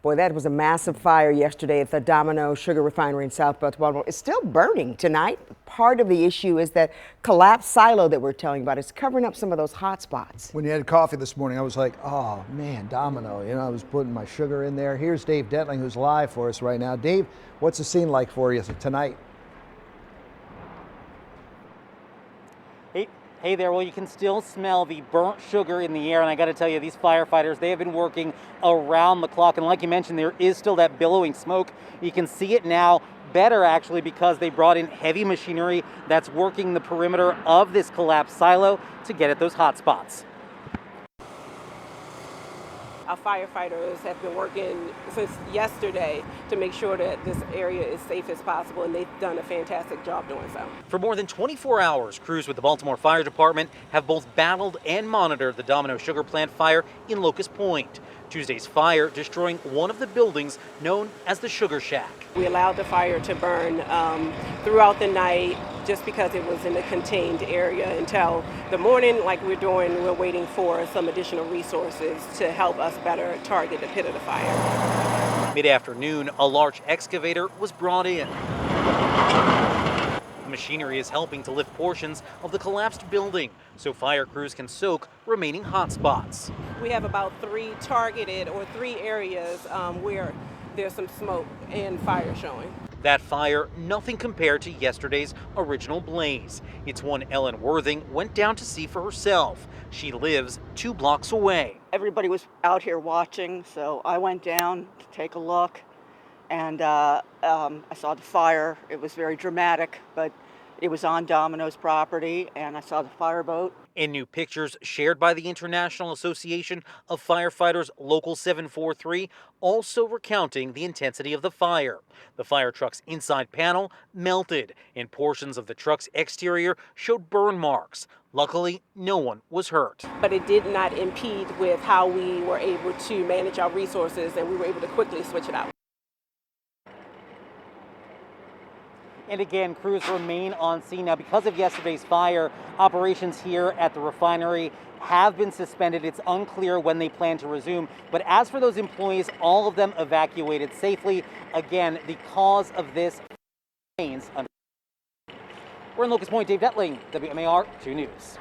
Boy, that was a massive fire yesterday at the Domino Sugar refinery in South Baltimore. It's still burning tonight. Part of the issue is that collapsed silo that we're telling about. It's covering up some of those hot spots. When you had coffee this morning, I was like, oh man, Domino. You know, I was putting my sugar in there. Here's Dave Detling, who's live for us right now. Dave, what's the scene like for you tonight? Hey there, well, you can still smell the burnt sugar in the air, and I got to tell you, these firefighters, they have been working around the clock, and like you mentioned, there is still that billowing smoke. You can see it now better, actually, because they brought in heavy machinery that's working the perimeter of this collapsed silo to get at those hot spots. Our firefighters have been working since yesterday to make sure that this area is safe as possible, and they've done a fantastic job doing so. For more than 24 hours, crews with the Baltimore Fire Department have both battled and monitored the Domino Sugar plant fire in Locust Point. Tuesday's fire destroying one of the buildings known as the Sugar Shack. We allowed the fire to burn throughout the night just because it was in a contained area until the morning. Like we're doing, we're waiting for some additional resources to help us better target the pit of the fire. Mid-afternoon, a large excavator was brought in. The machinery is helping to lift portions of the collapsed building so fire crews can soak remaining hot spots. We have about three areas where there's some smoke and fire showing. That fire, nothing compared to yesterday's original blaze. It's one Ellen Worthing went down to see for herself. She lives 2 blocks away. Everybody was out here watching, so I went down to take a look, and I saw the fire. It was very dramatic, but it was on Domino's property, and I saw the fireboat. In new pictures shared by the International Association of Firefighters Local 743, also recounting the intensity of the fire. The fire truck's inside panel melted, and portions of the truck's exterior showed burn marks. Luckily, no one was hurt. But it did not impede with how we were able to manage our resources, and we were able to quickly switch it out. And again, crews remain on scene. Now, because of yesterday's fire, operations here at the refinery have been suspended. It's unclear when they plan to resume. But as for those employees, all of them evacuated safely. Again, the cause of this remains unknown. We're in Locust Point. Dave Detling, WMAR 2 News.